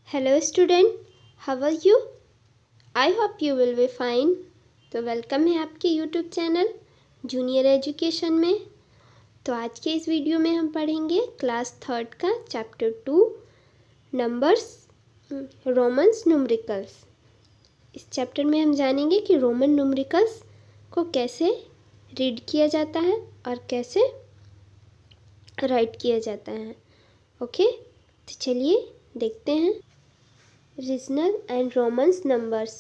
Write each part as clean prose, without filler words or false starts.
Hello student, how are you? I hope you will be fine. तो welcome है आपके YouTube channel junior education में। तो आज के इस वीडियो में हम पढ़ेंगे क्लास 3 का चैप्टर 2 नंबर्स रोमन्स न्यूमेरिकल्स। इस चैप्टर में हम जानेंगे कि रोमन न्यूमेरिकल्स को कैसे रीड किया जाता है और कैसे राइट किया जाता है। ओके, तो चलिए देखते हैं रीजनल एंड रोमन्स नंबर्स।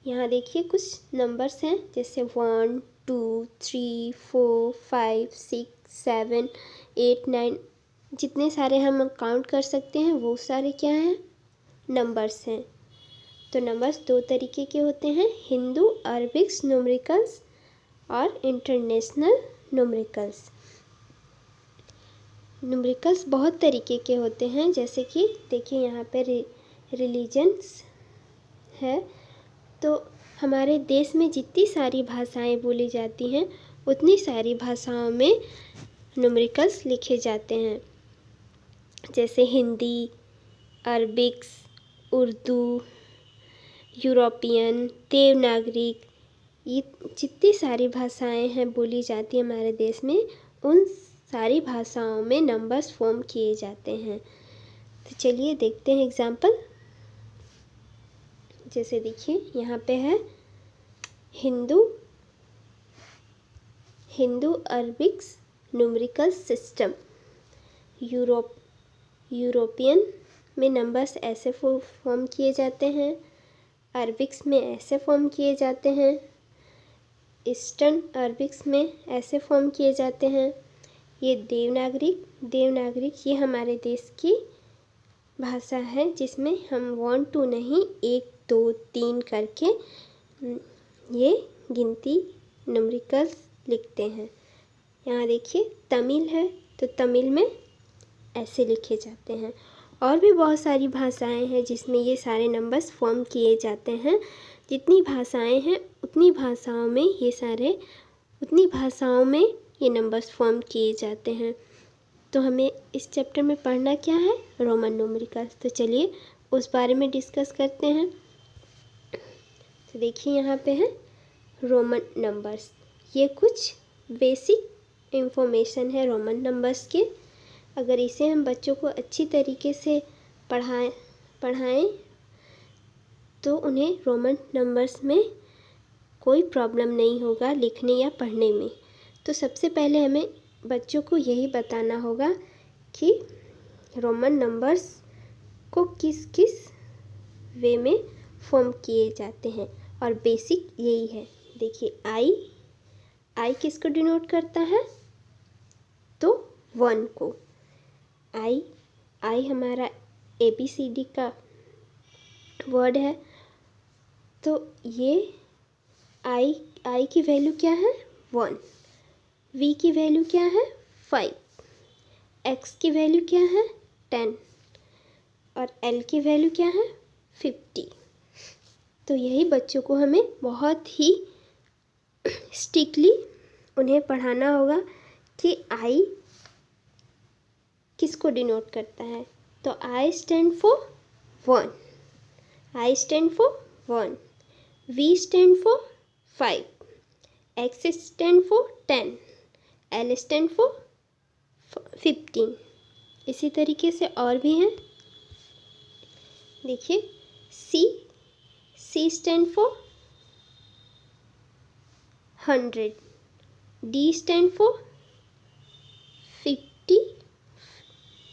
यहाँ देखिए कुछ नंबर्स हैं जैसे 1 2 3 4 5 6 7 8 9, जितने सारे हम काउंट कर सकते हैं वो सारे क्या हैं, नंबर्स हैं। तो नंबर्स दो तरीके के होते हैं, हिंदू अरबिक्स न्यूमेरिकल्स और इंटरनेशनल न्यूमेरिकल्स। न्यूमेरिकल्स बहुत तरीके के होते हैं, जैसे कि देखिए यहाँ पे रिलीजन्स है। तो हमारे देश में जितनी सारी भाषाएं बोली जाती हैं उतनी सारी भाषाओं में न्यूमेरिकल्स लिखे जाते हैं, जैसे हिंदी, अरबिक्स, उर्दू, यूरोपियन, देवनागरी। ये जितनी सारी भाषाएं हैं बोली जाती हैं हमारे देश में, उन सारी भाषाओं में नंबर्स फॉर्म किए जाते हैं। तो चलिए देखते हैं एग्जाम्पल। जैसे देखिए यहाँ पे है हिंदू अरबिक्स न्यूमेरिकल सिस्टम। यूरोपियन में नंबर्स ऐसे फॉर्म किए जाते हैं, अरबिक्स में ऐसे फॉर्म किए जाते हैं, ईस्टर्न अरबिक्स में ऐसे फॉर्म किए जाते हैं। ये देवनागरिक ये हमारे देश की भाषा है, जिसमें हम 1 2 नहीं 1 2 3 करके ये गिनती न्यूमेरिकल्स लिखते हैं। यहाँ देखिए तमिल है, तो तमिल में ऐसे लिखे जाते हैं। और भी बहुत सारी भाषाएं हैं जिसमें ये सारे नंबर्स फॉर्म किए जाते हैं। जितनी भाषाएं हैं उतनी भाषाओं में ये नंबर्स फॉर्म किए जाते हैं। तो हमें इस चैप्टर में पढ़ना क्या है, रोमन न्यूमेरिकल्स। तो चलिए उस बारे में डिस्कस करते हैं। तो देखिए यहाँ पे है रोमन नंबर्स। ये कुछ बेसिक इंफॉर्मेशन है रोमन नंबर्स के। अगर इसे हम बच्चों को अच्छी तरीके से पढ़ाएं तो उन्हें रोमन नंबर्स में कोई प्रॉब्लम नहीं होगा लिखने या पढ़ने में। तो सबसे पहले हमें बच्चों को यही बताना होगा कि रोमन नंबर्स को किस किस वे में फॉर्म किए जाते हैं, और बेसिक यही है। देखिए आई किसको डिनोट करता है, तो 1 को। आई हमारा ABCD का वर्ड है। तो ये आई की वैल्यू क्या है, 1। V की वैल्यू क्या है, 5। X की वैल्यू क्या है, 10। और L की वैल्यू क्या है, 50। तो यही बच्चों को हमें बहुत ही स्ट्रिक्टली उन्हें पढ़ाना होगा कि I किसको डिनोट करता है। तो I stand for 1, I stand for 1, V stand for 5, X stand for 10, L stand for 15। इसी तरीके से और भी हैं। देखिए C stand for 100, D stand for 50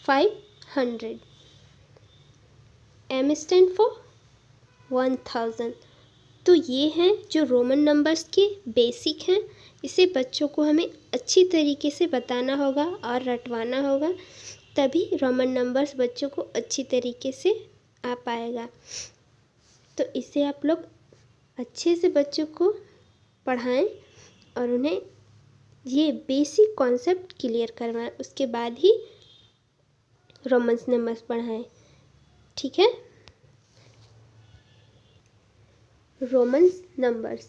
500, M stand for 1000। तो ये हैं जो रोमन नंबर्स के बेसिक हैं। इसे बच्चों को हमें अच्छी तरीके से बताना होगा और रटवाना होगा, तभी रोमन नंबर्स बच्चों को अच्छी तरीके से आ पाएगा। तो इसे आप लोग अच्छे से बच्चों को पढ़ाएं और उन्हें ये बेसिक कॉन्सेप्ट क्लियर करवाएं, उसके बाद ही रोमन्स नंबर्स पढ़ाएं। ठीक है। रोमन्स नंबर्स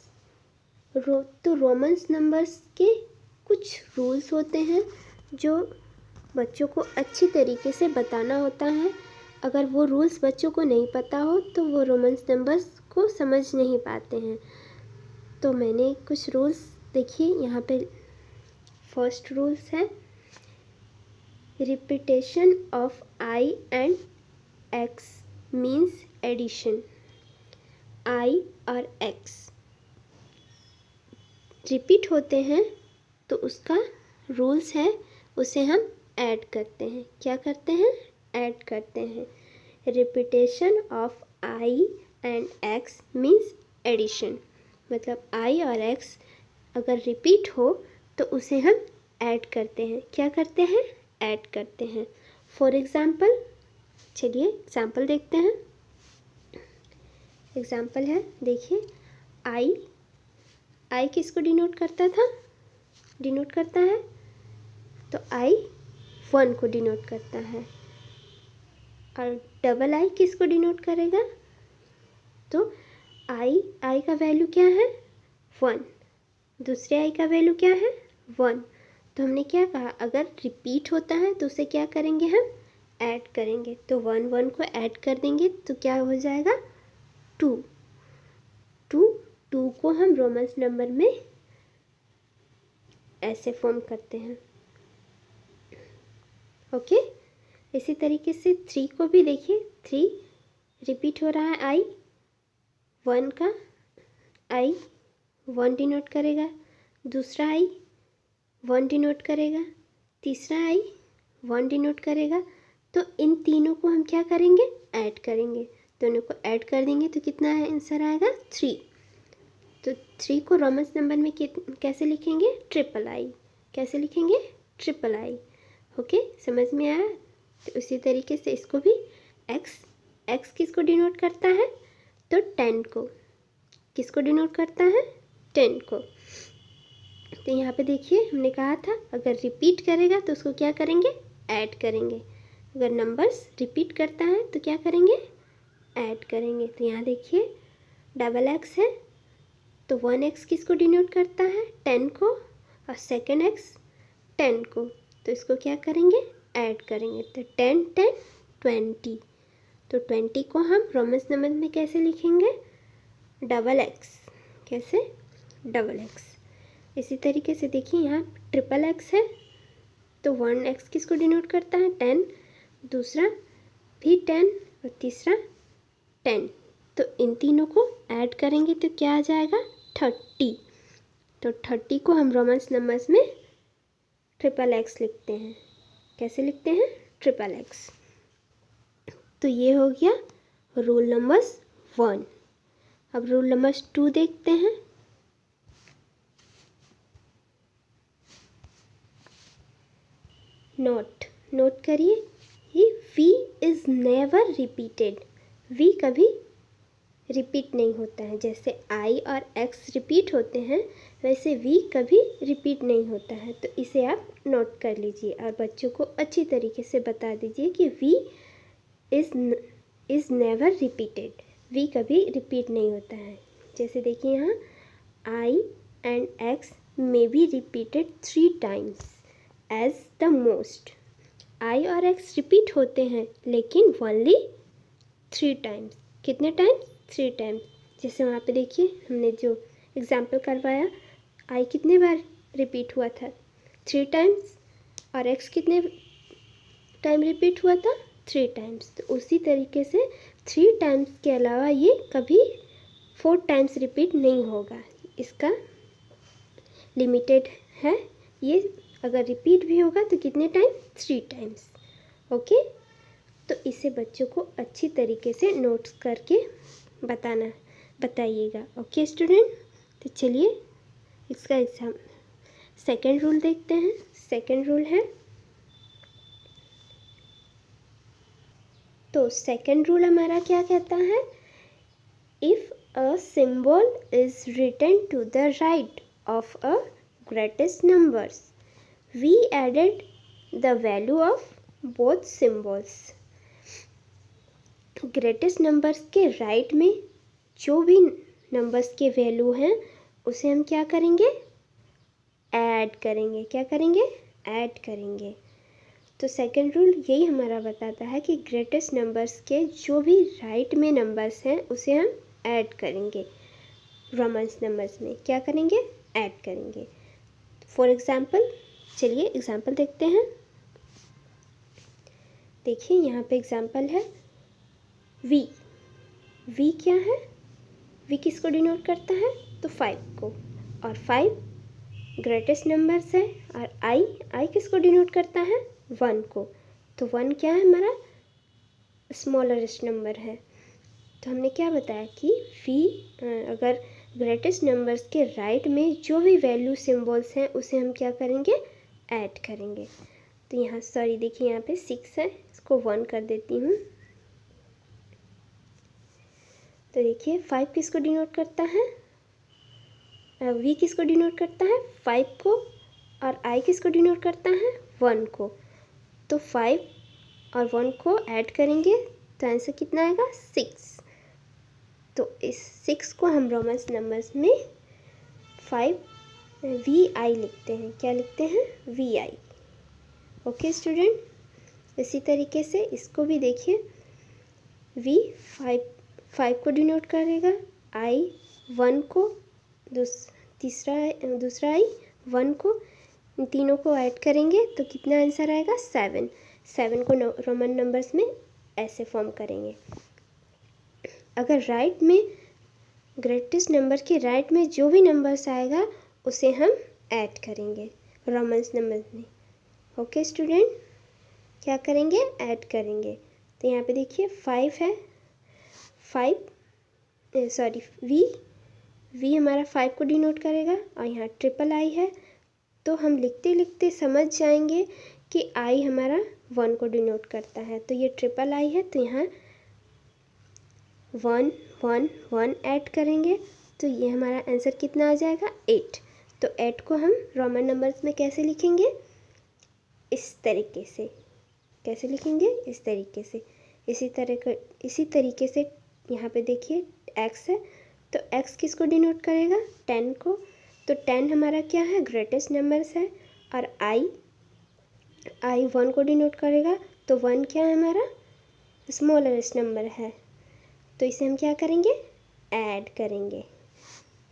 तो रोमन्स नंबर्स के कुछ रूल्स होते हैं जो बच्चों को अच्छी तरीके से बताना होता है, अगर वो रूल्स बच्चों को नहीं पता हो तो वो रोमन्स नंबर्स को समझ नहीं पाते हैं। तो मैंने कुछ रूल्स देखिए यहाँ पे। फर्स्ट रूल्स है repetition of I and X means addition. I और एक्स रिपीट होते हैं तो उसका रूल्स है, उसे हम ऐड करते हैं। क्या करते हैं? ऐड करते हैं। Repetition of I and X means addition, मतलब आई और एक्स अगर रिपीट हो तो उसे हम ऐड करते हैं। क्या करते हैं? ऐड करते हैं। फॉर एग्ज़ाम्पल, चलिए एग्ज़ाम्पल देखते हैं। एग्ज़ाम्पल है, देखिए आई किसको डिनोट करता था? डिनोट करता है तो आई 1 को डिनोट करता है। और डबल आई किसको डिनोट करेगा? तो आई का वैल्यू क्या है? 1। दूसरे आई का वैल्यू क्या है? 1। तो हमने क्या कहा, अगर रिपीट होता है तो उसे क्या करेंगे हम? ऐड करेंगे। तो 1 को ऐड कर देंगे तो क्या हो जाएगा? 2 को हम रोमन्स नंबर में ऐसे फॉर्म करते हैं। ओके, इसी तरीके से 3 को भी देखिए। 3 रिपीट हो रहा है, आई 1 का आई 1 डिनोट करेगा, दूसरा आई 1 डिनोट करेगा, तीसरा आई 1 डिनोट करेगा। तो इन तीनों को हम क्या करेंगे? ऐड करेंगे। दोनों को ऐड कर देंगे तो कितना आंसर आएगा? 3। तो 3 को रोमन्स नंबर में कैसे लिखेंगे? Triple I. कैसे लिखेंगे? Triple I. ओके, समझ में आया? तो उसी तरीके से इसको भी एक्स किसको डिनोट करता है? तो 10 को। किसको डिनोट करता है? 10 को। तो यहाँ पे देखिए हमने कहा था अगर रिपीट करेगा तो उसको क्या करेंगे? ऐड करेंगे। अगर नंबर्स रिपीट करता है तो क्या करेंगे? ऐड करेंगे। तो यहाँ देखिए डबल एक्स है तो 1x किसको डिनोट करता है? 10 को। और सेकेंड एक्स 10 को। तो इसको क्या करेंगे? ऐड करेंगे। तो 10 10 20। तो 20 को हम रोमन्स नंबर में कैसे लिखेंगे? Double X. कैसे? Double X. इसी तरीके से देखिए यहाँ ट्रिपल एक्स है तो 1x किसको डिनोट करता है? 10। दूसरा भी 10 और तीसरा 10। तो इन तीनों को ऐड करेंगे तो क्या आ जाएगा? 30। तो 30 को हम रोमन्स नंबर्स में ट्रिपल एक्स लिखते हैं। कैसे लिखते हैं? Triple x. तो ये हो गया रूल नंबर्स 1। अब रूल नंबर्स 2 देखते हैं। नोट करिए, ये V is never repeated. V कभी रिपीट नहीं होता है। जैसे आई और एक्स रिपीट होते हैं वैसे वी कभी रिपीट नहीं होता है। तो इसे आप नोट कर लीजिए और बच्चों को अच्छी तरीके से बता दीजिए कि V is never repeated. V कभी रिपीट नहीं होता है। जैसे देखिए यहाँ I and X may be repeated 3 times as the most. आई और एक्स रिपीट होते हैं लेकिन ओनली 3 टाइम्स। कितने टाइम्स? 3 टाइम्स। जैसे वहाँ पे देखिए हमने जो एग्जाम्पल करवाया, आई कितने बार रिपीट हुआ था? 3 टाइम्स। और एक्स कितने टाइम रिपीट हुआ था? 3 टाइम्स। तो उसी तरीके से 3 टाइम्स के अलावा ये कभी 4 टाइम्स रिपीट नहीं होगा। इसका लिमिटेड है। ये अगर रिपीट भी होगा तो कितने टाइम? 3 टाइम्स। ओके, तो इसे बच्चों को अच्छी तरीके से नोट्स करके बताइएगा। ओके स्टूडेंट, तो चलिए इसका एग्जाम सेकेंड रूल देखते हैं। सेकेंड रूल है, तो सेकेंड रूल हमारा क्या कहता है? If a symbol is written to the right of a greatest numbers we added the value of both symbols. Greatest numbers के राइट में जो भी नंबर्स के वैल्यू हैं उसे हम क्या करेंगे? ऐड करेंगे। क्या करेंगे? ऐड करेंगे। तो सेकंड रूल यही हमारा बताता है कि ग्रेटेस्ट नंबर्स के जो भी राइट में नंबर्स हैं उसे हम ऐड करेंगे, रोमन्स नंबर्स में क्या करेंगे, ऐड करेंगे। फॉर एग्जांपल चलिए एग्जांपल देखते हैं। देखिए यहाँ पे एग्जांपल है वी। वी क्या है, वी किसको डिनोट करता है, तो 5 को, और 5 ग्रेटेस्ट नंबर्स है, और आई किसको डिनोट करता है, 1 को, तो 1 क्या है हमारा स्मॉलरेस्ट नंबर है। तो हमने क्या बताया कि वी अगर ग्रेटेस्ट नंबर्स के राइट में जो भी वैल्यू सिंबल्स हैं उसे हम क्या करेंगे, ऐड करेंगे। तो यहाँ सॉरी देखिए यहाँ पे 6 है, इसको 1 कर देती हूँ। तो देखिए 5 किसको डिनोट करता है, वी किसको डिनोट करता है, 5 को, और आई किसको डिनोट करता है, 1 को। तो 5 और 1 को ऐड करेंगे तो आंसर कितना आएगा, 6। तो इस 6 को हम रोमन्स नंबर्स में 5 VI लिखते हैं, क्या लिखते हैं, VI। ओके स्टूडेंट, इसी तरीके से इसको भी देखिए, V 5 को डिनोट करेगा, I 1 को, दूसरा I 1 को, इन तीनों को ऐड करेंगे तो कितना आंसर आएगा, 7 को रोमन नंबर्स में ऐसे फॉर्म करेंगे। अगर राइट में ग्रेटेस्ट नंबर के राइट में जो भी नंबर्स आएगा उसे हम ऐड करेंगे रोमन्स नंबर्स में। ओके स्टूडेंट, क्या करेंगे, ऐड करेंगे। तो यहाँ पे देखिए 5 है, वी हमारा 5 को डिनोट करेगा, और यहाँ ट्रिपल आई है, तो हम लिखते लिखते समझ जाएंगे कि आई हमारा 1 को डिनोट करता है, तो ये ट्रिपल आई है, तो यहाँ 1 1 1 ऐड करेंगे तो ये हमारा आंसर कितना आ जाएगा, 8। तो 8 को हम रोमन नंबर्स में कैसे लिखेंगे, इस तरीके से, कैसे लिखेंगे, इस तरीके से। इसी तरीके से यहाँ पे देखिए x है, तो x किसको डिनोट करेगा, 10 को, तो 10 हमारा क्या है, ग्रेटेस्ट नंबर्स है, और I 1 को डिनोट करेगा, तो 1 क्या है हमारा स्मॉलरेस्ट नंबर है, तो इसे हम क्या करेंगे, ऐड करेंगे।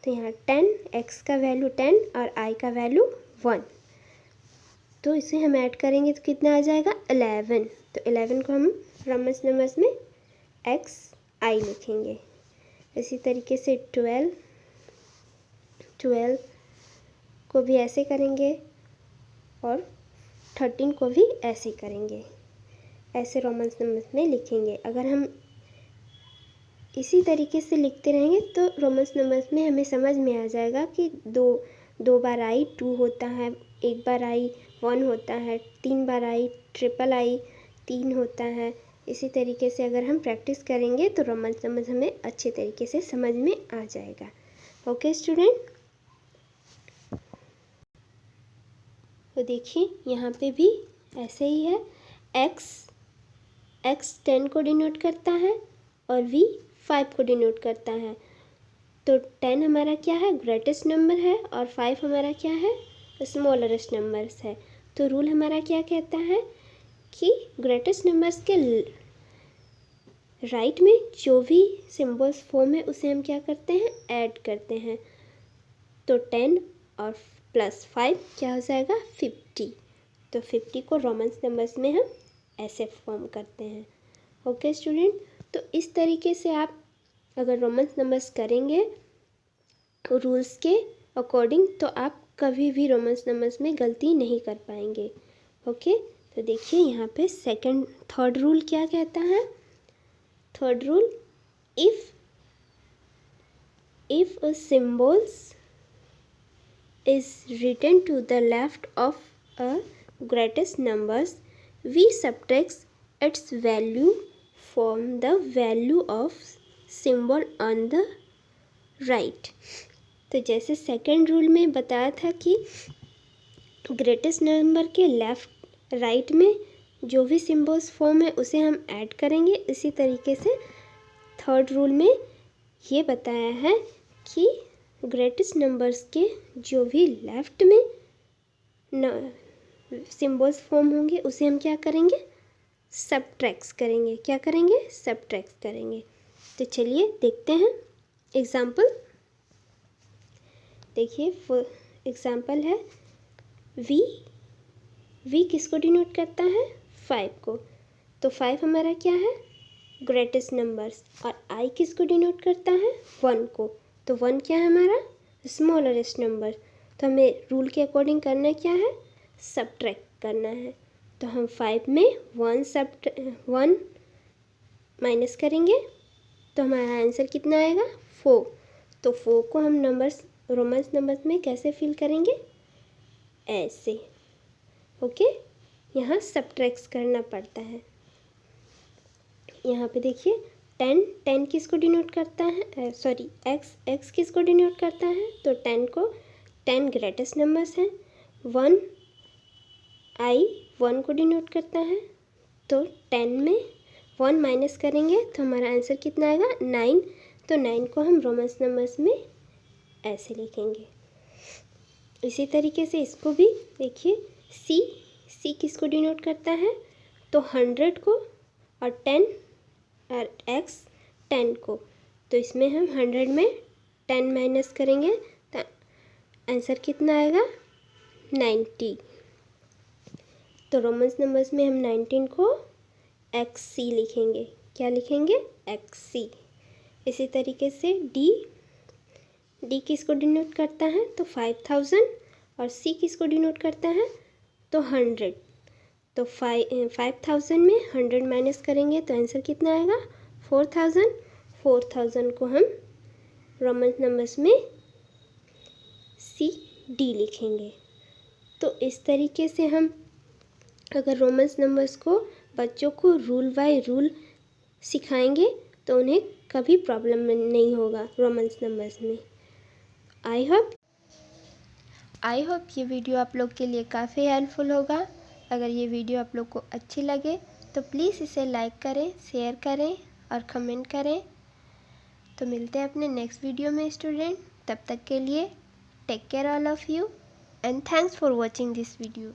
तो यहाँ 10, x का वैल्यू 10 और I का वैल्यू 1, तो इसे हम ऐड करेंगे तो कितना आ जाएगा, 11। तो 11 को हम रोमन्स नंबर्स में XI लिखेंगे। इसी तरीके से 12 को भी ऐसे करेंगे, और 13 को भी ऐसे करेंगे, ऐसे रोमन्स नंबर्स में लिखेंगे। अगर हम इसी तरीके से लिखते रहेंगे तो रोमन्स नंबर्स में हमें समझ में आ जाएगा कि दो बार I 2 होता है, एक बार I 1 होता है, 3 बार I ट्रिपल I 3 होता है। इसी तरीके से अगर हम प्रैक्टिस करेंगे तो रोमन्स नंबर्स हमें अच्छे तरीके से समझ में आ जाएगा। ओके स्टूडेंट, तो देखिए यहाँ पे भी ऐसे ही है, x 10 को डिनोट करता है और v 5 को डिनोट करता है। तो 10 हमारा क्या है, ग्रेटेस्ट नंबर है, और 5 हमारा क्या है, स्मॉलरेस्ट नंबर्स है। तो रूल हमारा क्या कहता है कि ग्रेटेस्ट नंबर्स के राइट में जो भी सिंबल्स फॉर्म है उसे हम क्या करते हैं, ऐड करते हैं। तो 10 और प्लस 5 क्या हो जाएगा, 50। तो 50 को रोमन्स नंबर्स में हम ऐसे फॉर्म करते हैं। ओके स्टूडेंट, तो इस तरीके से आप अगर रोमन्स नंबर्स करेंगे रूल्स के अकॉर्डिंग तो आप कभी भी रोमन्स नंबर्स में गलती नहीं कर पाएंगे। ओके, तो देखिए यहाँ पे थर्ड रूल क्या कहता है। Third rule, if a symbols is written to the left of a greatest numbers, we subtract its value from the value of symbol on the right। तो जैसे सेकंड रूल में बताया था कि ग्रेटेस्ट नंबर के लेफ्ट राइट में जो भी सिंबल्स फॉर्म है उसे हम ऐड करेंगे, इसी तरीके से थर्ड रूल में ये बताया है कि ग्रेटेस्ट नंबर्स के जो भी लेफ्ट में सिम्बल्स फॉर्म होंगे उसे हम क्या करेंगे, सबट्रैक्ट करेंगे। क्या करेंगे, सबट्रैक्ट करेंगे। तो चलिए देखते हैं एग्जाम्पल। देखिए एग्जाम्पल है वी किसको डिनोट करता है, 5 को। तो 5 हमारा क्या है, ग्रेटेस्ट नंबर्स। और आई किसको डिनोट करता है, 1 को। तो 1 क्या है हमारा, स्मॉलरेस्ट नंबर। तो हमें रूल के अकॉर्डिंग करना क्या है, सबट्रैक्ट करना है। तो हम 5 में 1 माइनस करेंगे तो हमारा आंसर कितना आएगा, 4। तो 4 को हम नंबर्स, रोमन्स नंबर्स में कैसे फिल करेंगे, ऐसे। ओके, यहाँ सबट्रैक्ट करना पड़ता है। यहाँ पे देखिए 10 किसको डिनोट करता है, सॉरी एक्स किसको डिनोट करता है। तो 10 ग्रेटेस्ट नंबर्स हैं। 1 आई 1 को डिनोट करता है। तो 10 में 1 माइनस करेंगे तो हमारा आंसर कितना आएगा, 9। तो 9 को हम रोमन्स नंबर्स में ऐसे लिखेंगे। इसी तरीके से इसको भी देखिए, सी किसको डिनोट करता है, तो 100 को, और 10 और एक्स 10 को। तो इसमें हम 100 में 10 माइनस करेंगे तो आंसर कितना आएगा, 90। तो रोमन्स नंबर्स में हम 19 को XC लिखेंगे। क्या लिखेंगे, XC। इसी तरीके से डी किसको डिनोट करता है, तो 5000, और C किसको डिनोट करता है, तो 100। तो 5000 में 100 माइनस करेंगे तो आंसर कितना आएगा, 4000। 4000 को हम रोमन नंबर्स में CD लिखेंगे। तो इस तरीके से हम अगर रोमन्स नंबर्स को बच्चों को रूल बाय रूल सिखाएंगे तो उन्हें कभी प्रॉब्लम नहीं होगा रोमन्स नंबर्स में। आई होप ये वीडियो आप लोग के लिए काफ़ी हेल्पफुल होगा। अगर ये वीडियो आप लोग को अच्छी लगे तो प्लीज़ इसे लाइक करें, शेयर करें और कमेंट करें। तो मिलते हैं अपने नेक्स्ट वीडियो में स्टूडेंट। तब तक के लिए take care all of you and thanks for watching this video.